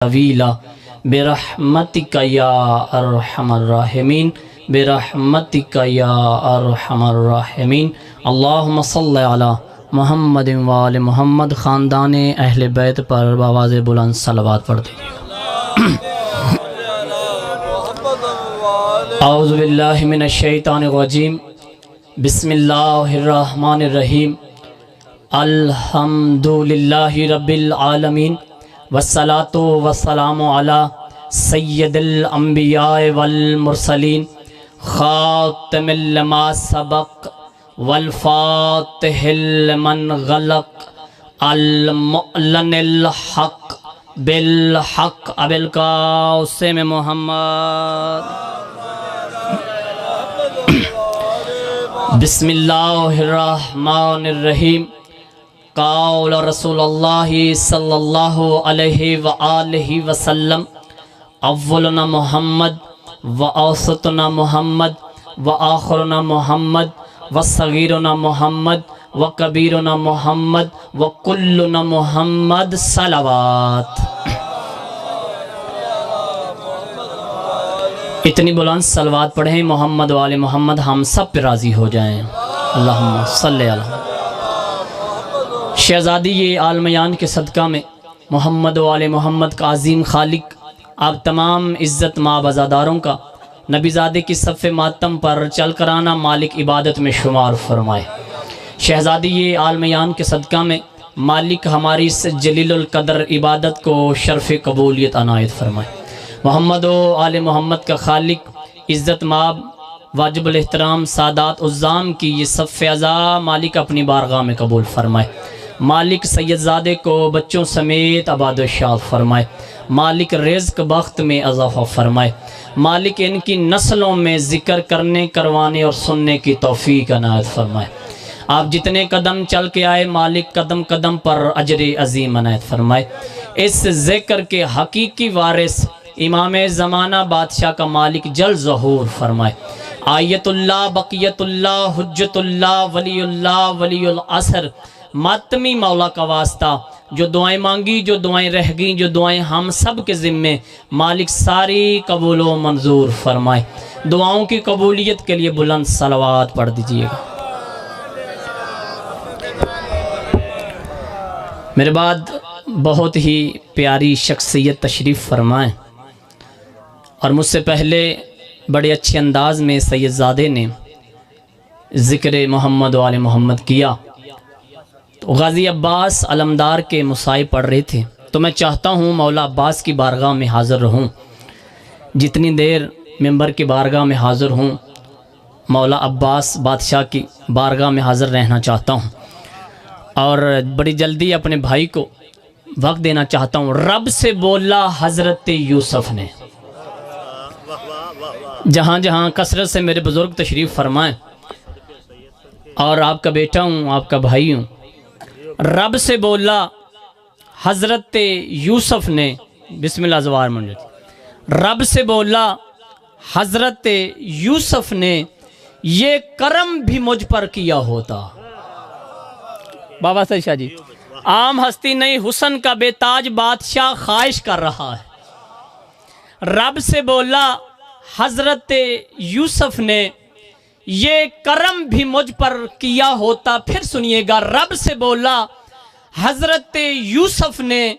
तवीला बिरहमतिका या अरहमर राहिमीन बिरहमतिका या अरहमर राहिमीन। अल्लाहुम्मा सल्लि अला मुहम्मद व आले मुहम्मद। ख़ानदान अहले बैत पर आवाज़ बुलंद सलवात पढ़ दीजिए। औज़ु बिल्लाहि मिनश शैतानिर रजीम। बिस्मिल्लाहिर रहमानिर रहीम। अल्हम्दुलिल्लाहि रब्बिल आलमीन वस्सलातु वस्सलामु अला सय्यदिल अंबिया वल मुरसलीन खातमिल मा सबक वल फातिहिल मन गलक अल मुअल्लिनिल हक बिल हक अबिल कासिम मोहम्मद। बिस्मिल्लाहिर रहमानिर रहीम। क़ौल रसूलुल्लाहि सल्लल्लाहु अलैहि व आलिहि वसल्लम अव्वलुना मुहम्मद व औसतुना मुहम्मद व आखिरुना मुहम्मद व सगीरुना मुहम्मद व कबीरुना मुहम्मद व कुल्लुना मुहम्मद सलावत। इतनी बुलंद सलवात पढ़ें मोहम्मद वाले मोहम्मद हम सब पे राज़ी हो जाएं। अल्लाहुम्मा सल्लि अला शहज़ादी ये आलमयान के सदक़ा में मोहम्मद वाले मोहम्मद का अज़ीम खालिक आप तमाम इज़्ज़त माबाज़ादारों का नबीज़ादे की सफ़े मातम पर चल कर आना मालिक इबादत में शुमार फरमाए। शहज़ादी ये आलमयान के सदक़ा में मालिक हमारी इस जलीलुल क़द्र इबादत को शर्फ़ कबूलियत अनायत फरमाए। मोहम्मद वाले मोहम्मद का खालिक इज़्ज़त माब वाजिबुल एहतराम सादात उज़्ज़ाम की ये सफ़े अज़ा मालिक अपनी बारगाह में कबूल फरमाए। मालिक सैयदज़ादे को बच्चों समेत आबाद शाद फरमाए। मालिक रिज़्क़ बख्त में इज़ाफ़ा फरमाए। मालिक इनकी नस्लों में ज़िक्र करने करवाने और सुनने की तौफ़ीक़ अनायत फरमाए। आप जितने कदम चल के आए मालिक कदम कदम पर अजर अज़ीम अनायत फरमाए। इस ज़िक्र के हकीकी वारिस इमाम ज़माना बादशाह का मालिक जल ज़हूर फरमाए। आयतुल्लाह बक़ियतुल्लाह हुज्जतुल्लाह वलीउल्लाह वलीउल असर मातमी मौला का वास्ता जो दुआएं मांगी जो दुआएं रह गई जो दुआएं हम सब के ज़िम्मे मालिक सारी कबूल व मंजूर फरमाए। दुआओं की कबूलियत के लिए बुलंद सलवात पढ़ दीजिएगा। मेरे बाद बहुत ही प्यारी शख्सियत तशरीफ़ फरमाएँ और मुझसे पहले बड़े अच्छे अंदाज में सैयदज़ादे ने ज़िक्र मोहम्मद वाले मोहम्मद किया। तो गाज़ी अब्बास अलमदार के मुसाइब पढ़ रहे थे तो मैं चाहता हूँ मौला अब्बास की बारगाह में हाज़िर रहूँ। जितनी देर मेंबर की बारगाह में हाज़िर हूँ मौला अब्बास बादशाह की बारगाह में हाज़िर रहना चाहता हूँ और बड़ी जल्दी अपने भाई को वक्त देना चाहता हूँ। रब से बोला हज़रत यूसुफ़ ने। जहाँ जहाँ कसरत से मेरे बुज़ुर्ग तशरीफ़ फरमाएँ और आपका बेटा हूँ आपका भाई हूँ। रब से बोला हज़रत यूसुफ़ ने बिस्मिल्लाह ज़वार मंजूर। रब से बोला हज़रत यूसुफ़ ने ये करम भी मुझ पर किया होता। बाबा सईद शाह जी आम हस्ती नहीं हुस्न का बेताज बादशाह ख्वाहिश कर रहा है। रब से बोला हज़रत यूसुफ़ ने ये करम भी मुझ पर किया होता। फिर सुनिएगा रब से बोला हज़रत यूसुफ़ ने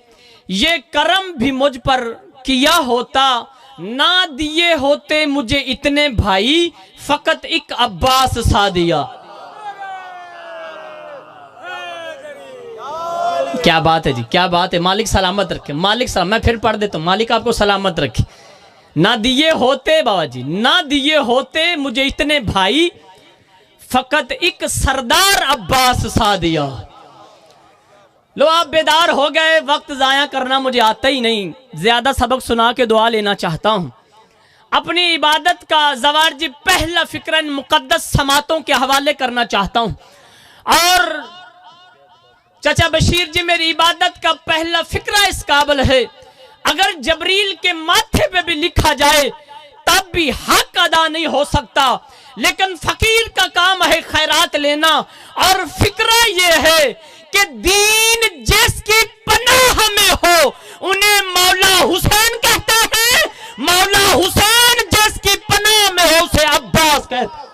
ये करम भी मुझ पर किया होता। ना दिए होते मुझे इतने भाई फ़कत एक अब्बास सा दिया। क्या बात है जी क्या बात है। मालिक सलामत रखे मालिक सलाम। मैं फिर पढ़ देता हूँ मालिक आपको सलामत रखे। ना दिए होते बाबा जी ना दिए होते मुझे इतने भाई फ़कत एक सरदार अब्बास सा दिया। लो आप बेदार हो गए। वक्त ज़ाया करना मुझे आता ही नहीं। ज़्यादा सबक सुना के दुआ लेना चाहता हूँ। अपनी इबादत का ज़वारजी पहला फ़िक्रन मुक़द्दस समातों के हवाले करना चाहता हूँ। और चाचा बशीर जी मेरी इबादत का पहला फ़िक्रा इस काबिल है अगर जबरील के माथे पे भी लिखा जाए तब भी हक अदा नहीं हो सकता। लेकिन फकीर का काम है खैरात लेना और फिक्रा ये है कि दीन जिसकी पनाह में हो उन्हें मौला हुसैन कहते हैं, मौला हुसैन जिसकी पनाह में हो उसे अब्बास कहते हैं।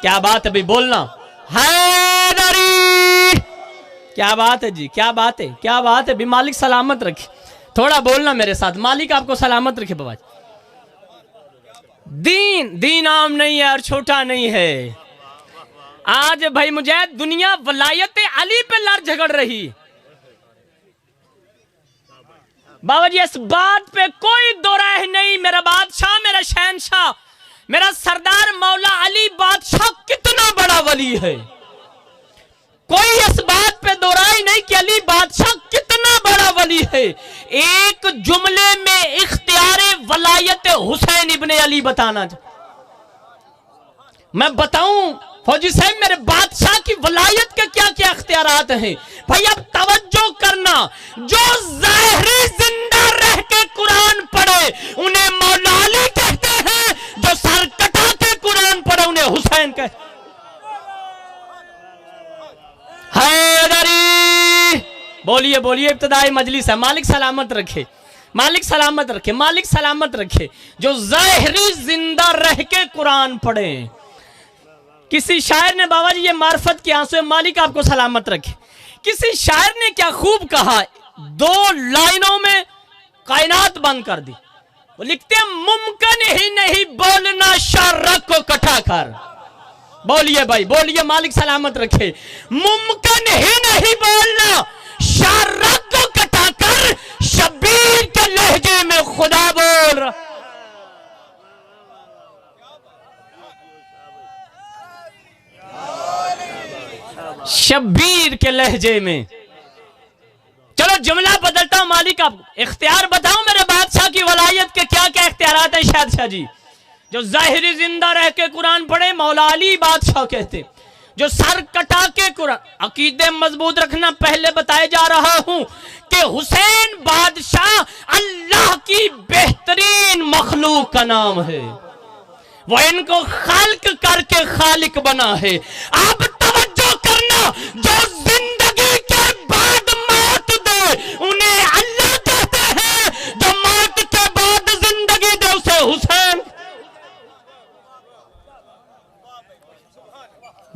क्या बात है भाई, बोलना हैदरी। क्या बात है जी, क्या बात है, क्या बात है भी। मालिक सलामत रखे, थोड़ा बोलना मेरे साथ, मालिक आपको सलामत रखे बाबा। दीन आम नहीं है और छोटा नहीं है। आज भाई मुझे दुनिया वलायत अली पे लड़ झगड़ रही बाबा जी, इस बात पे कोई दो राय नहीं। मेरा बादशाह, मेरा शहनशाह, मेरा सरदार मौला अली बादशाह कितना बड़ा वली है। कोई इस बात पे दो राय नहीं कि अली बादशाह कितना बड़ा वली है। एक जुमले में इख्तियारे वलायत हुसैन इब्ने अली बताना मैं बताऊं फौजी साहब, मेरे बादशाह की वलायत के क्या क्या इख्तियारात हैं भाई। अब तवज्जो करना, जो ज़ाहिरी जिंदा रह के कुरान पढ़े उन्हें मौला अली कहते हैं, जो सर कटा के कुरान पढ़े उन्हें हुसैन कहते। हैदरी बोलिए बोलिए, इब्तिदाई मजलिस है। मालिक सलामत रखे, मालिक सलामत रखे, मालिक सलामत रखे। जो ज़ाहिरी जिंदा रह के कुरान पढ़े। किसी शायर ने बाबा जी ये मार्फत के आंसू, मालिक आपको सलामत रखे। किसी शायर ने क्या खूब कहा, 2 लाइनों में कायनात बंद कर दी। वो लिखते हैं, मुमकिन ही नहीं बोलना शारक को कटा कर। बोलिए भाई बोलिए, मालिक सलामत रखे। मुमकिन ही नहीं बोलना शारक को कटा कर, शब्बीर के लहजे में खुदा बोल रहा। शब्बीर के लहजे में। चलो जुमला बदलता हूं, मालिक आप इख्तियार बताओ मेरे बादशाह की वलायत के क्या क्या इख्तियारात हैं शादशाह जी। जो ज़ाहिरी जिंदा रह के कुरान पढ़े मौला अली बादशाह कहते। जो सर कटा के कुरान, अकीदे मजबूत रखना। पहले बताया जा रहा हूं कि हुसैन बादशाह अल्लाह की बेहतरीन मखलूक का नाम है। वो इनको खालिक करके खालिक बना है। अब तवज्जो करना, जो जिंदगी के बाद मौत दे उन्हें अल्लाह कहते हैं, जो मौत के बाद जिंदगी दे उसे हुसैन।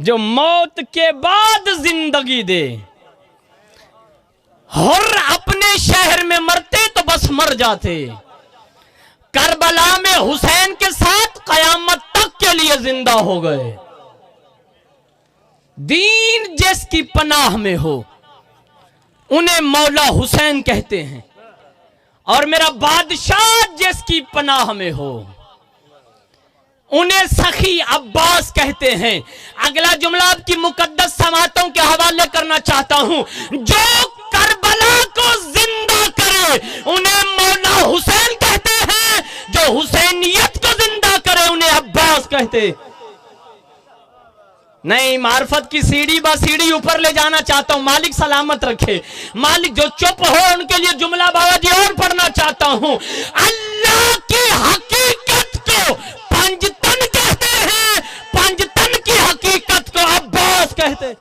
जो मौत के बाद जिंदगी दे। हुर अपने शहर में मरते तो बस मर जाते, करबला में हुसैन के साथ कयामत तक के लिए जिंदा हो गए। दीन जिसकी पनाह में हो उन्हें मौला हुसैन कहते हैं, और मेरा बादशाह जिसकी पनाह में हो उन्हें सखी अब्बास कहते हैं। अगला जुमला आपकी मुकद्दस समातों के हवाले करना चाहता हूं। जो करबला को जिंदा करे उन्हें मौला हुसैन कहते हैं, जो हुसैनियत को जिंदा करे उन्हें अब्बास कहते। नहीं, मार्फत की सीढ़ी ब सीढ़ी ऊपर ले जाना चाहता हूं, मालिक सलामत रखे। मालिक जो चुप हो उनके लिए जुमला बाबा जी और पढ़ना चाहता हूं। अल्लाह की हकीकत को पंजतन कहते हैं, पंजतन की हकीकत को अब्बास कहते।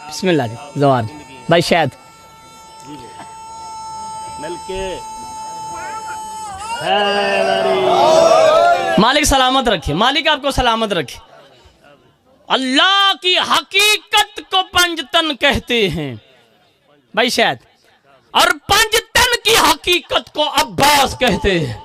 बिस्मिल्लाह जी, जवान भाई शायद मालिक सलामत रखे, मालिक आपको सलामत रखे। अल्लाह की हकीकत को पंजतन कहते हैं भाई शायद, और पंजतन की हकीकत को अब्बास कहते हैं।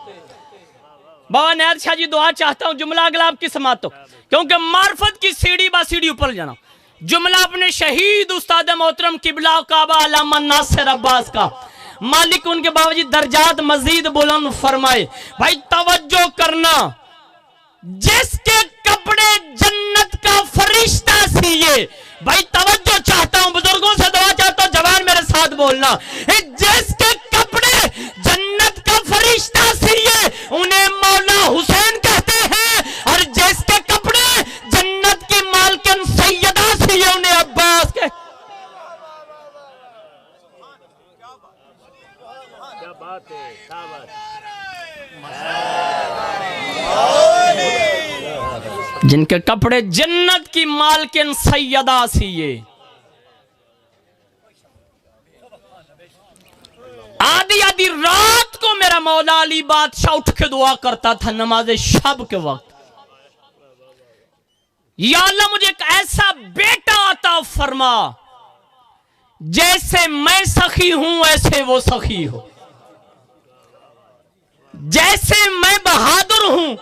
बाबा नैर शाह जी दुआ चाहता हूं, जुमला अगला आपकी समातो, क्योंकि मार्फत की सीढ़ी बा सीढ़ी ऊपर जाना। जुमला अपने शहीद उस्ताद मोहतरम किबला काबा अल्लामा नासिर अब्बास का, मालिक उनके बाबूजी दर्जात मजीद बुलंद फरमाए। भाई तवज्जो करना, जिसके कपड़े जन्नत का फरिश्ता सिए। भाई तवज्जो चाहता हूं, बुजुर्गों से दुआ चाहता हूं, जवान मेरे साथ बोलना। जिसके कपड़े जन्नत का फरिश्ता सिए उन्हें मौला हुसैन कहते हैं, और जिसके कपड़े जन्नत की मालकिन सैयदा सिए उन्हें अब्बास कहते। क्या बात है, जिनके कपड़े जन्नत की मालकिन सैयदा सी ये आधी आधी रात को मेरा मौला अली बादशाह उठ के दुआ करता था नमाज शब के वक्त, या अल्लाह मुझे एक ऐसा बेटा अता फरमा जैसे मैं सखी हूं ऐसे वो सखी हो, जैसे मैं बहादुर हूं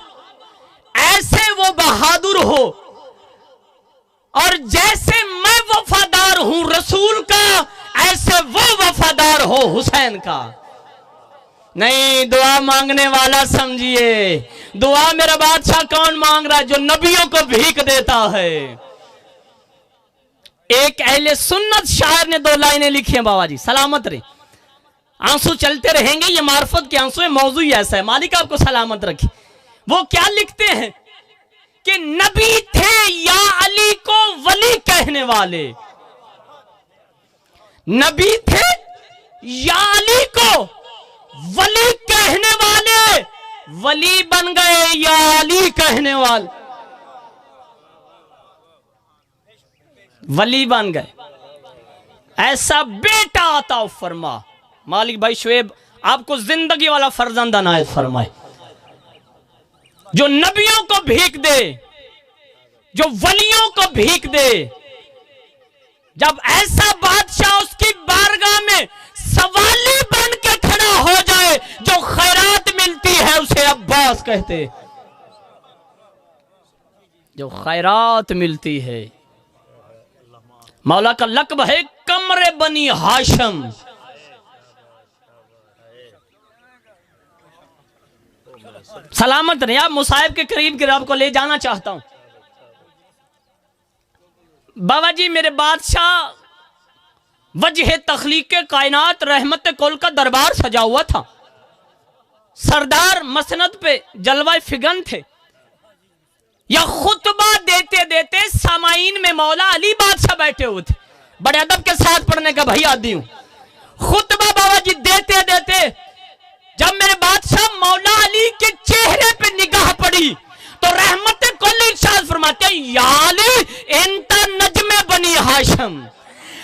ऐसे वो बहादुर हो, और जैसे मैं वफादार हूं रसूल का ऐसे वो वफादार हो हुसैन का। नहीं, दुआ मांगने वाला समझिए, दुआ मेरा बादशाह कौन मांग रहा है? जो नबियों को भीख देता है। एक अहले सुन्नत शायर ने 2 लाइनें लिखी हैं बाबा जी, सलामत रहे, आंसू चलते रहेंगे, ये मार्फत के आंसू है, मौजू ही ऐसा है, मालिक आपको सलामत रखे। वो क्या लिखते हैं कि नबी थे या अली को वली कहने वाले, नबी थे या अली को वली कहने वाले, वली बन गए या अली कहने वाले, वली बन गए। ऐसा बेटा अता फरमा मालिक भाई शुएब आपको जिंदगी वाला फर्जंद अनायत फरमाए, जो नबियों को भीख दे, जो वलियों को भीख दे। जब ऐसा बादशाह उसकी बारगाह में सवाली बन के खड़ा हो जाए, जो खैरात मिलती है उसे अब्बास कहते, जो खैरात मिलती है। मौला का लक़ब है कमरे बनी हाशम। सलामत रहे। आप मुसाहिब के करीब गिराब को ले जाना चाहता हूं। बाबा जी मेरे बादशाह वजह तख्लीक कायनात रहमत कुल का दरबार सजा हुआ था, सरदार मसनद पे जलवा फिगन थे। या खुतबा देते देते सामाईन में मौला अली बादशाह बैठे हुए थे, बड़े अदब के साथ पढ़ने का भाई आदि हूं। खुतबा बाबा जी देते देते जब मेरे बादशाह मौला अली के चेहरे पे निगाह पड़ी तो रहमत कुल इरशाद फरमाते या अली इंता नजमे बनी हाशम,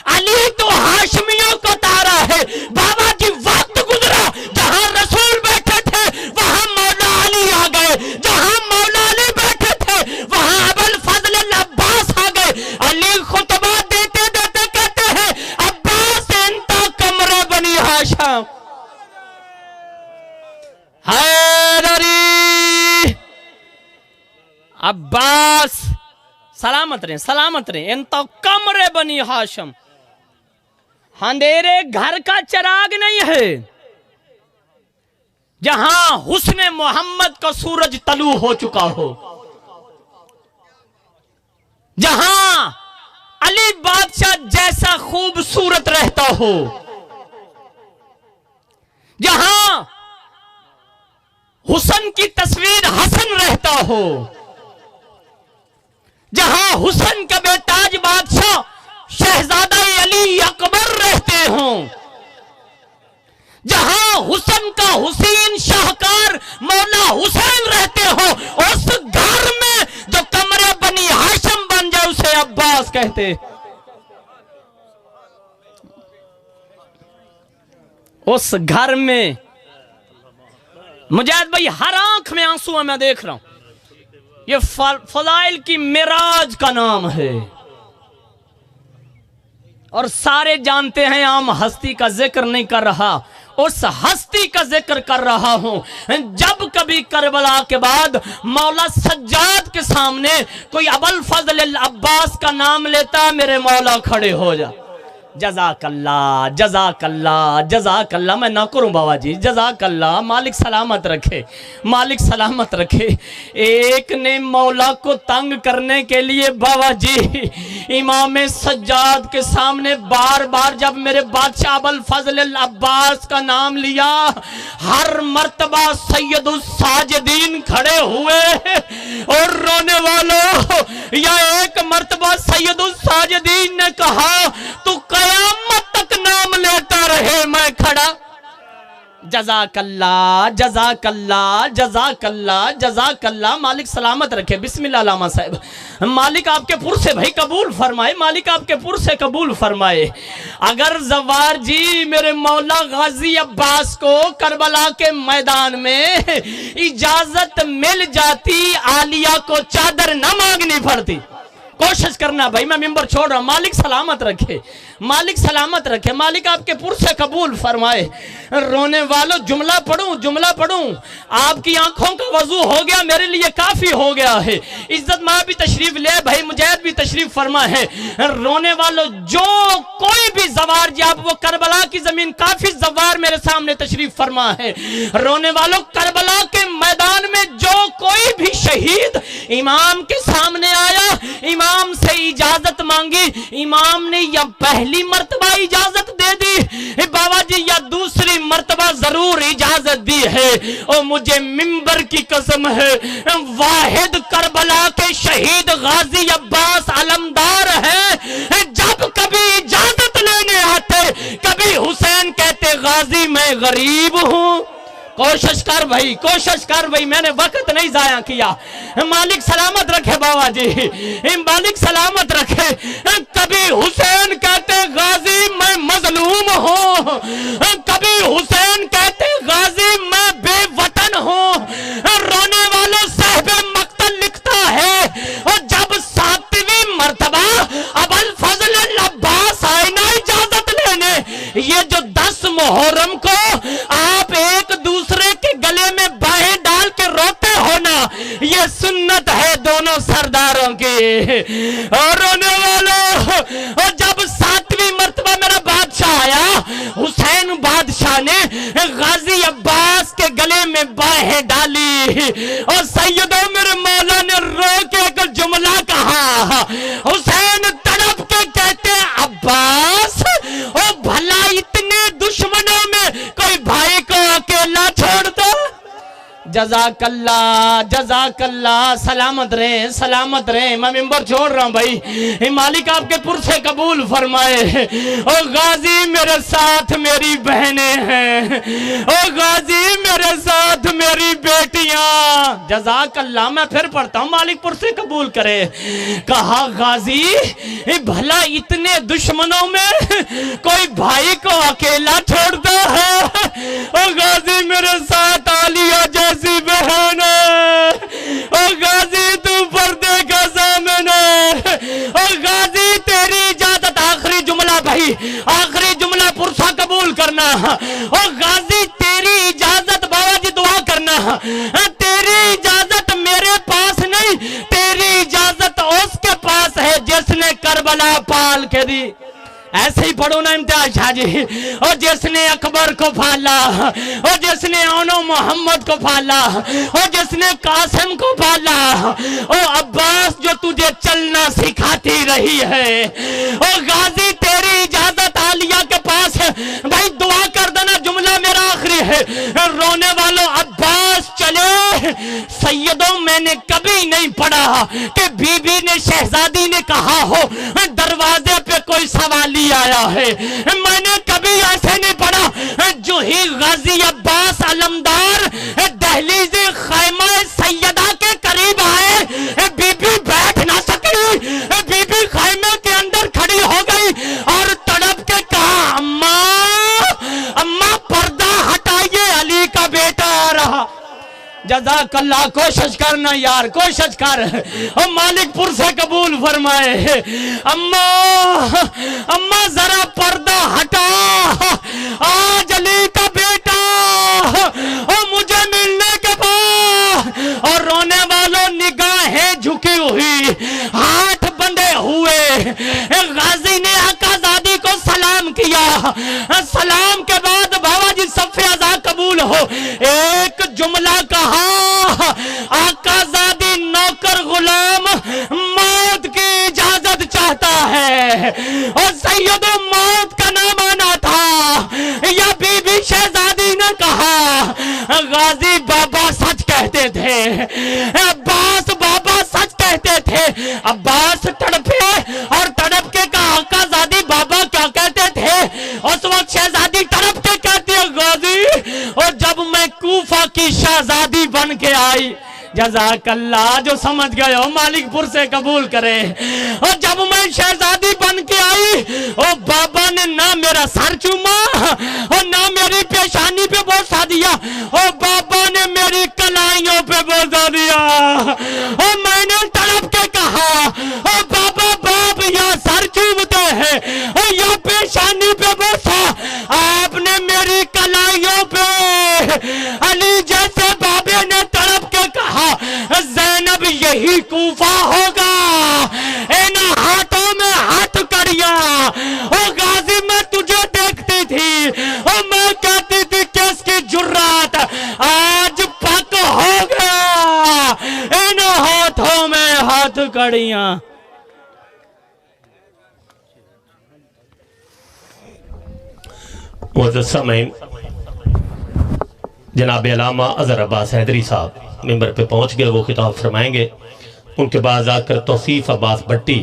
अली तो हाशमियों को तारा है। बाबा जी वक्त गुजरा, जहां रसूल बैठे थे वहां मौला अली आ गए, जहां मौला अली बैठे थे वहां अबुल फजल अब्बास आ गए। अली खुतबा देते देते कहते हैं अब्बास इंता कमरे बनी हाशम, अब्बास सलामत रहे इन तो कमरे बनी हाशम। अंधेरे घर का चिराग नहीं है, जहां हुस्ने मोहम्मद का सूरज तलू हो चुका हो, जहां अली बादशाह जैसा खूबसूरत रहता हो, जहां हुस्न की तस्वीर हसन रहता हो, जहां हुस्न का बेताज बादशाह शहजादा अली अकबर रहते हों, जहां हुस्न का हुसैन शाहकार मौला हुसैन रहते हो, उस घर में जो कमरे बनी हाशम बन जाए उसे अब्बास कहते। उस घर में मुजाहिद भाई हर आंख में आंसू है, मैं देख रहा हूं। ये फलाइल की मिराज का नाम है और सारे जानते हैं आम हस्ती का जिक्र नहीं कर रहा, उस हस्ती का जिक्र कर रहा हूं। जब कभी करबला के बाद मौला सज्जाद के सामने कोई अबुल फजल अब्बास का नाम लेता, मेरे मौला खड़े हो जा। जज़ाकल्लाह जज़ाकल्लाह जज़ाकल्लाह, मैं ना करूं बाबा जी, जज़ाकल्लाह, मालिक सलामत रखे, मालिक सलामत रखे। एक ने मौला को तंग करने के लिए बाबा जी इमाम सज्जाद के सामने बार बार जब मेरे बादशाह अबुल फजल अब्बास का नाम लिया, हर मर्तबा सैयदुस साजिदीन खड़े हुए और रोने वालों, या एक मर्तबा सैयदुस साजिदीन ने कहा तू कयामत तक नाम लेता रहे, मैं खड़ा। जज़ाकल्ला जज़ाकल्ला जज़ाकल्ला जज़ाकल्ला। मालिक सलामत रखे। बिस्मिल्लाह लामा साहब। मालिक आपके पुरसे भाई कबूल फरमाए, मालिक आपके पुरसे कबूल फरमाए। अगर जवार जी मेरे मौला गाजी अब्बास को करबला के मैदान में इजाजत मिल जाती, आलिया को चादर न मांगनी पड़ती। कोशिश करना भाई, मैं मिंबर छोड़ रहा हूं। मालिक सलामत रखे, मालिक सलामत रखे। मालिक आपके पुरसे कबूल फरमाए। रोने वालों जुमला पढ़ूं, जुमला पढ़ूं। आपकी आंखों का वजू हो गया, मेरे लिए काफी हो गया है। इज्जत माँ भी तशरीफ ले, भाई मुजाहिद भी तशरीफ फरमा है। रोने वालों जो कोई भी जवार जी, आप वो करबला की जमीन काफी जवार मेरे सामने तशरीफ फरमा है। रोने वालों करबला के मैदान में जो कोई भी शहीद इमाम के सामने आया, इमाम से इजाजत मांगी, इमाम ने या पहली मर्तबा इजाजत दे दी बाबा जी या दूसरी मर्तबा जरूर इजाजत दी है। और मुझे मिंबर की कसम है, वाहिद करबला के शहीद गाजी अब्बास अलमदार है। जब कभी इजाजत लेने आते, कभी हुसैन कहते गाजी मैं गरीब हूं। कोशिश कर भाई, कोशिश कर भाई, मैंने वक्त नहीं जाया किया। मालिक सलामत रखे बाबा जी, मालिक सलामत रखे। कभी हुसैन कहते गाजी मैं मजलूम हूँ, कभी हुसैन कहते गाजी मैं बेवतन हूँ। रोने वालों साहिबे मक्तल लिखता है, और जब 7वीं मर्तबा अबुल फजल अब्बास आए ना इजाजत लेने, ये जो 10 मुहर्रम को आप एक दूसरे के गले में बाहें डाल के रोते हो ना, ये सुन्नत है दोनों सरदारों की। और रोने वालों, और जब 7वीं मर्तबा मेरा बादशाह आया, हुसैन बादशाह ने गाजी अब्बास के गले में बाहें डाली, और सैयदों मेरे मौला ने रो के एक जुमला कहा। हुसैन तड़प के कहते अब्बास, ओ भला इतने दुश्मनों में कोई भाई को अकेला छोड़ दो। जज़ाकल्ला जज़ाकल्ला। सलामत रहे, सलामत रहे। मैं मिंबर छोड़ रहा हूं भाई, मालिक आपके पुरसे कबूल फरमाए। ओ गाजी मेरे साथ मेरी बहनें हैं, ओ गाजी मेरे साथ मेरी बेटियां। जज़ाकल्ला। मैं फिर पढ़ता हूं, मालिक पुरसे कबूल करे। कहा गाजी भला इतने दुश्मनों में कोई भाई को अकेला छोड़ता है। ओ गाजी मेरे साथ आलिया जैसी बहन, ओ गाजी तू पर्दे का सामने, ओ गाजी तेरी इजाजत। आखिरी जुमला भाई, आखिरी जुमला पुरसा कबूल करना। ओ गाजी तेरी इजाजत, बाबा जी दुआ करना। तेरी इजाजत मेरे पास नहीं, तेरी इजाजत उसके पास है जिसने करबला पाल के दी। ऐसे ही पढ़ो ना इम्तियाज शाह जी। और जिसने अकबर को पाला, और जिसने ओनो मोहम्मद को पाला, और जिसने कासिम को पाला, और अब्बास जो तुझे चलना सिखाती रही है। और गाजी तेरी इजाजत आलिया के पास है। भाई दुआ कर देना, जुमला मेरा आखिरी है। रोने वालों अब्बास चले। सैयदों मैंने कभी नहीं पढ़ा कि बीबी ने, शहजादी ने कहा हो दरवाजे पे कोई सवाली आया है। मैंने कभी ऐसे नहीं पढ़ा। जो ही गाजी अब्बास अलमदार दहलीज खैमा सैयदा के करीब आए, बीबी बैठ ना सकी, बीबी खैमे के अंदर खड़ी हो गई और तड़प के कहा अम्मा, अम्मा पर्दा हटाइए, अली का बेटा आ रहा। जज़ाकल्लाह। कोशिश करना यार, कोशिश कर। और मालिक पुरसे कबूल फरमाए। अम्मा, अम्मा जरा पर्दा हटा, आज अली का बेटा और मुझे मिलने के बाद। और रोने वालों निगाहें झुकी हुई, हाथ बंधे हुए। गाजी ने आकाजादी को सलाम किया। सलाम के बाद बाबा जी सफ़े अज़ा कबूल हो। एक जुमला कहा, आकाजादी नौकर गुलाम मौत की इजाजत चाहता है। और सैयदों मौत का नाम आना था। या बीबी शहजादी ने कहा गाजी बाबा सच कहते थे, अब्बास बाबा सच कहते थे। अब्बास तड़पे और तड़प के कहा आकाजादी बाबा क्या कहते थे। उस वक्त शहजादी तड़प के कहती है गाजी, और की शहजादी बन के आई। जज़ाकल्लाह, जो समझ गए हो मालिकपुर से कबूल करे। और जब मैं शहजादी बन के आई, और बाबा ने ना मेरा सर चूमा और ना मेरी पेशानी पे बोसा दिया, और बाबा ने मेरी कलाइयों पे बोसा दिया। और मैंने तड़प के कहा, और बाबा बाप यहाँ सर चूमते हैं और यहाँ पेशानी पे बोसा, आपने मेरी कलाइयों पे। अली जैसे बाबे ने तड़प के कहा, ज़ैनब यही कूफा होगा। इन हाथों में हाथ कड़िया। ओ गाजी, मैं तुझे देखती थी और मैं कहती थी किसकी जुर्रत, आज पक हो गया। इन हाथों में हाथ कड़िया। मुअज़्ज़ज़ सामीन, जनाब अल्लामा अज़हर अब्बास हैदरी साहब मिंबर पे पहुंच गए। वो खिताब फरमाएंगे। उनके बाद आकर तौसीफ अब्बास भट्टी